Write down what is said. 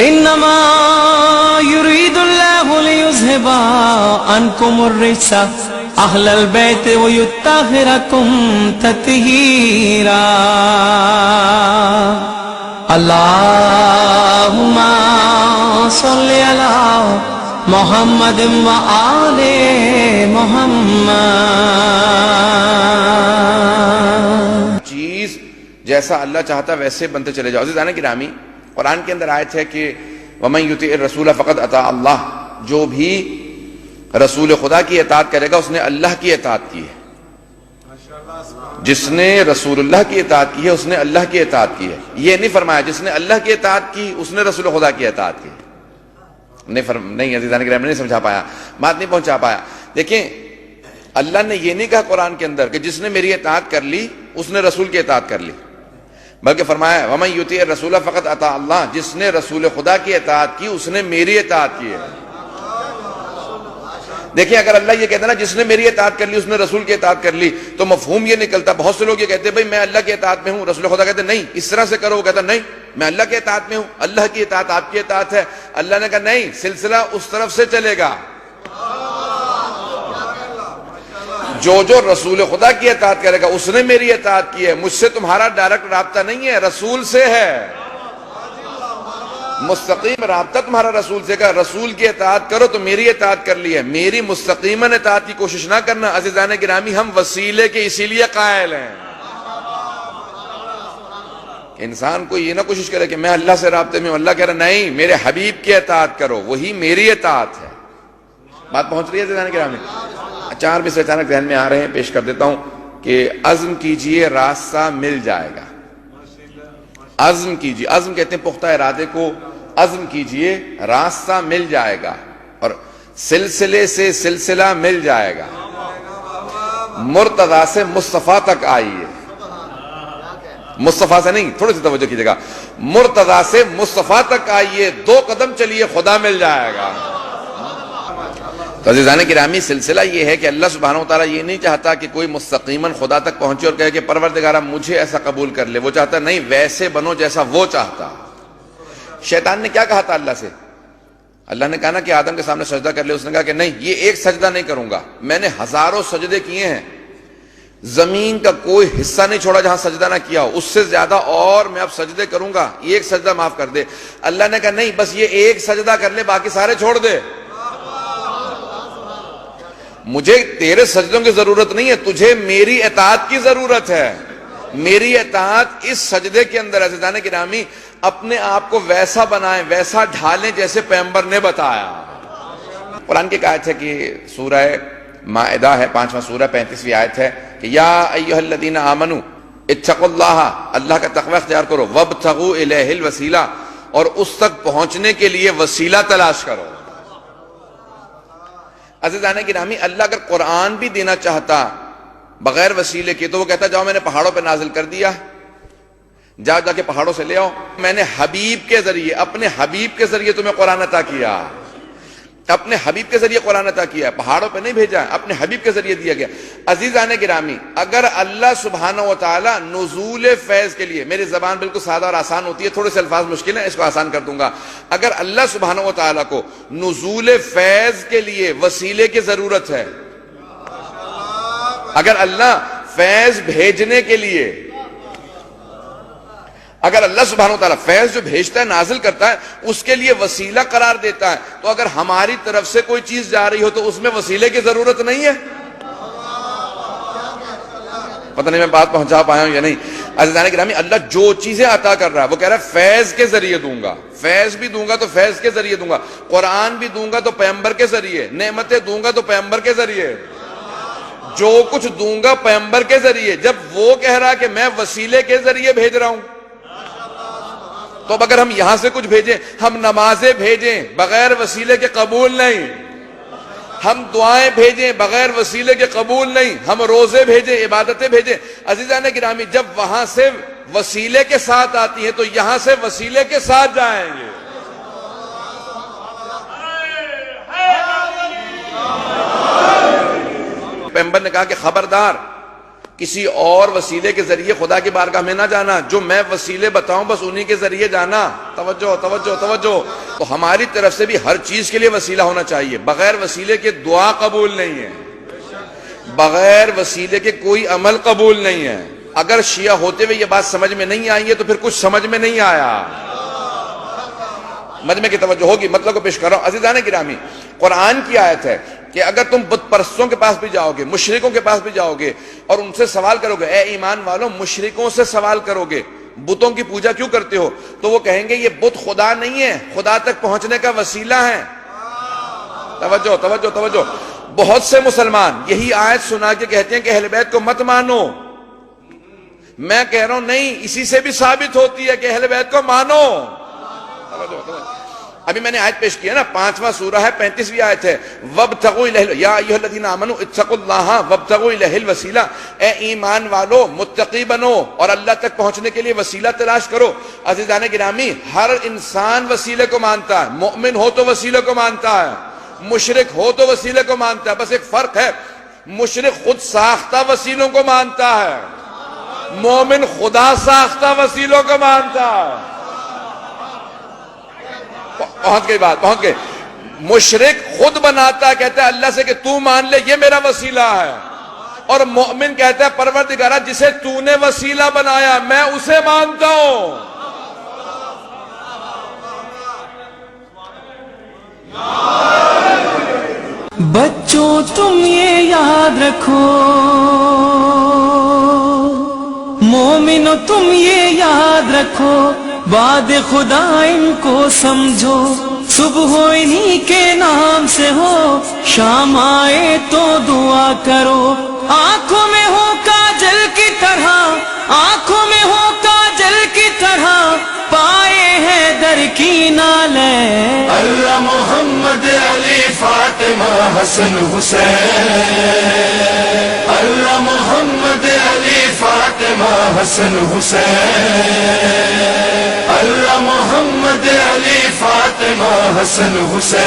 انما يريد الله ليذهب عنكم الرجس اهل البيت ويطهركم تطهيرا اللهم صل على محمد وآل محمد. چیز جیسا اللہ چاہتا ویسے بنتے چلے جاؤ. عزیزان گرامی، قرآن کے اندر آیت ہے کہ وَمَن يُطِعِ الرَّسُولَ فَقَدْ أَطَاعَ اللَّهَ، جو بھی رسول خدا کی اطاعت کرے گا اس نے اللہ کی اطاعت کی ہے. جس نے رسول اللہ کی اطاعت کی ہے اس نے اللہ کی اطاعت کی ہے. یہ نہیں فرمایا جس نے اللہ کی اطاعت کی اس نے رسول خدا کی اطاعت کی. نہیں عزیزان گرامی، نہیں سمجھا پایا، بات نہیں پہنچا پایا. دیکھیں، اللہ نے یہ نہیں کہا قرآن کے اندر کہ جس نے میری اطاعت کر لی اس نے رسول کی اطاعت کر لی، بلکہ فرمایا وَمَن يُطِعِ الرَّسُولَ فَقَدْ أَطَاعَ اللَّهَ، جس نے رسول خدا کی اطاعت کی اس نے میری اطاعت کی ہے. دیکھیں، اگر اللہ یہ کہتا نا جس نے میری اطاعت کر لی اس نے رسول کی اطاعت کر لی، تو مفہوم یہ نکلتا. بہت سے لوگ یہ کہتے ہیں بھائی میں اللہ کی اطاعت میں ہوں، رسول خدا کہتے ہیں نہیں اس طرح سے کرو. وہ کہتا نہیں میں اللہ کی اطاعت میں ہوں، اللہ کی اطاعت آپ کی اطاعت ہے. اللہ نے کہا نہیں، سلسلہ اس طرف سے چلے گا. جو رسول خدا کی اطاعت کرے گا اس نے میری اطاعت کی ہے. مجھ سے تمہارا ڈائریکٹ رابطہ نہیں ہے، رسول سے ہے. مستقیم رابطہ تمہارا رسول سے کا. رسول کی اطاعت کرو تو میری اطاعت کر لی ہے، میری مستقیماً اطاعت کی کوشش نہ کرنا. عزیزان گرامی، ہم وسیلے کے اسی لیے قائل ہیں. انسان کو یہ نہ کوشش کرے کہ میں اللہ سے رابطے میں ہوں. اللہ کہہ رہا نہیں، میرے حبیب کی اطاعت کرو، وہی میری اطاعت ہے. بات پہنچ رہی ہے عزیزان گرامی؟ چار میں سے اچانک ذہن میں آ رہے ہیں، پیش کر دیتا ہوں کہ عزم کیجئے راستہ مل جائے گا. عزم کیجئے، عزم کہتے ہیں پختہ ارادے کو. عزم کیجئے راستہ مل جائے گا، اور سلسلے سے سلسلہ مل جائے گا. مرتضیٰ سے مصطفیٰ تک آئیے. مصطفیٰ سے نہیں، تھوڑی سی توجہ کیجئے گا. مرتضیٰ سے مصطفیٰ تک آئیے، 2 قدم چلیے خدا مل جائے گا. تو عزیزان گرامی، سلسلہ یہ ہے کہ اللہ سبحانہ وتعالیٰ یہ نہیں چاہتا کہ کوئی مستقیماً خدا تک پہنچے اور کہے کہ پروردگارہ مجھے ایسا قبول کر لے. وہ چاہتا نہیں، ویسے بنو جیسا وہ چاہتا. شیطان نے کیا کہا تھا اللہ سے؟ اللہ نے کہا نا کہ آدم کے سامنے سجدہ کر لے. اس نے کہا کہ نہیں، یہ ایک سجدہ نہیں کروں گا، میں نے ہزاروں سجدے کیے ہیں، زمین کا کوئی حصہ نہیں چھوڑا جہاں سجدہ نہ کیا ہو. اس سے زیادہ اور میں اب سجدے کروں گا، ایک سجدہ معاف کر دے. اللہ نے کہا نہیں، بس یہ ایک سجدہ کر لے، باقی سارے چھوڑ دے. مجھے تیرے سجدوں کی ضرورت نہیں ہے، تجھے میری اطاعت کی ضرورت ہے. میری اطاعت اس سجدے کے اندر. عزیزان گرامی، اپنے آپ کو ویسا بنائیں، ویسا ڈھالیں جیسے پیغمبر نے بتایا. قرآن کی ایک آیت ہے کہ سورہ مائدہ ہے، 5واں سورہ، 35ویں آیت ہے کہ یا ایھا الذین آمنوا اتقوا اللہ، اللہ کا تقوی اختیار کرو، وابتغوا الیہ الوسیلہ، اور اس تک پہنچنے کے لیے وسیلہ تلاش کرو. عزیزان گرامی، اللہ اگر قرآن بھی دینا چاہتا بغیر وسیلے کے تو وہ کہتا جاؤ میں نے پہاڑوں پہ نازل کر دیا، جا کے پہاڑوں سے لے آؤ. میں نے حبیب کے ذریعے، اپنے حبیب کے ذریعے تمہیں قرآن عطا کیا. اپنے حبیب کے ذریعے قرآن عطا کیا، پہاڑوں پہ نہیں بھیجا، اپنے حبیب کے ذریعے دیا گیا. عزیزان گرامی، اگر اللہ سبحانہ وتعالی نزول فیض کے لیے، میری زبان بالکل سادہ اور آسان ہوتی ہے، تھوڑے سے الفاظ مشکل ہیں، اس کو آسان کر دوں گا. اگر اللہ سبحانہ وتعالی کو نزول فیض کے لیے وسیلے کی ضرورت ہے، اگر اللہ فیض بھیجنے کے لیے، اگر اللہ سبحانہ وتعالی فیض جو بھیجتا ہے، نازل کرتا ہے، اس کے لیے وسیلہ قرار دیتا ہے، تو اگر ہماری طرف سے کوئی چیز جا رہی ہو تو اس میں وسیلے کی ضرورت نہیں ہے. پتہ نہیں میں بات پہنچا پایا ہوں یا نہیں. عزیزان گرامی، اللہ جو چیزیں عطا کر رہا ہے وہ کہہ رہا ہے فیض کے ذریعے دوں گا. فیض بھی دوں گا تو فیض کے ذریعے دوں گا، قرآن بھی دوں گا تو پیغمبر کے ذریعے، نعمتیں دوں گا تو پیغمبر کے ذریعے. جو کچھ دوں گا پیغمبر کے ذریعے. جب وہ کہہ رہا کہ میں وسیلے کے ذریعے بھیج رہا ہوں، تو اب اگر ہم یہاں سے کچھ بھیجیں، ہم نمازیں بھیجیں بغیر وسیلے کے قبول نہیں، ہم دعائیں بھیجیں بغیر وسیلے کے قبول نہیں، ہم روزے بھیجیں، عبادتیں بھیجیں. عزیزان گرامی، جب وہاں سے وسیلے کے ساتھ آتی ہیں تو یہاں سے وسیلے کے ساتھ جائیں گے. پیغمبر نے کہا کہ خبردار، کسی اور وسیلے کے ذریعے خدا کی بارگاہ میں نہ جانا، جو میں وسیلے بتاؤں بس انہی کے ذریعے جانا۔ توجہ توجہ توجہ۔ تو ہماری طرف سے بھی ہر چیز کے لیے وسیلہ ہونا چاہیے، بغیر وسیلے کے دعا قبول نہیں ہے، بغیر وسیلے کے کوئی عمل قبول نہیں ہے۔ اگر شیعہ ہوتے ہوئے یہ بات سمجھ میں نہیں آئی ہے تو پھر کچھ سمجھ میں نہیں آیا۔ مجمع کی توجہ ہوگی، مطلب کو پیش کر رہا ہوں۔ عزیزان گرامی، قرآن کی آیت ہے کہ اگر تم بت پرستوں کے پاس بھی جاؤ گے، مشرکوں کے پاس بھی جاؤ گے اور ان سے سوال کرو گے، اے ایمان والوں مشرکوں سے سوال کرو گے بتوں کی پوجا کیوں کرتے ہو، تو وہ کہیں گے یہ بت خدا نہیں ہے، خدا تک پہنچنے کا وسیلہ ہے۔ توجہ توجہ توجہ۔ بہت سے مسلمان یہی آیت سنا کے کہتے ہیں کہ اہل بیت کو مت مانو۔ میں کہہ رہا ہوں نہیں، اسی سے بھی ثابت ہوتی ہے کہ اہل بیت کو مانو۔ ابھی میں نے آیت پیش کیا نا، 5واں سورہ ہے، 35ویں آیت ہے، وابتغوا الیہ یا ایھا الذین آمنوا اتقوا اللہ وابتغوا الیہ الوسیلہ، اے ایمان والو متقی بنو اور اللہ تک پہنچنے کے لیے وسیلہ تلاش کرو۔ عزیزان گرامی، ہر انسان وسیلے کو مانتا ہے، مومن ہو تو وسیلے کو مانتا ہے، مشرک ہو تو وسیلے کو مانتا ہے، بس ایک فرق ہے، مشرک خود ساختہ وسیلوں کو مانتا ہے، مومن خدا ساختہ وسیلوں کو مانتا ہے۔ پہنچ گئی بات، پہنچ گئی۔ مشرک خود بناتا ہے، کہتا ہے اللہ سے کہ تو مان لے یہ میرا وسیلہ ہے، اور مومن کہتا ہے پروردگارہ جسے تو نے وسیلہ بنایا میں اسے مانتا ہوں۔ بچوں تم یہ یاد رکھو، مومنو تم یہ یاد رکھو، بعد خدا ان کو سمجھو، صبح ہو انہی کے نام سے ہو، شام آئے تو دعا کرو، آنکھوں میں ہو کاجل کی طرح، آنکھوں میں ہو کاجل کی طرح، پائے ہیں در کی نالے، اللہ محمد علی فاطمہ حسن حسین، اللہ محمد علی فاطمہ حسن حسین، اللہ محمد علی فاطمہ حسن حسین۔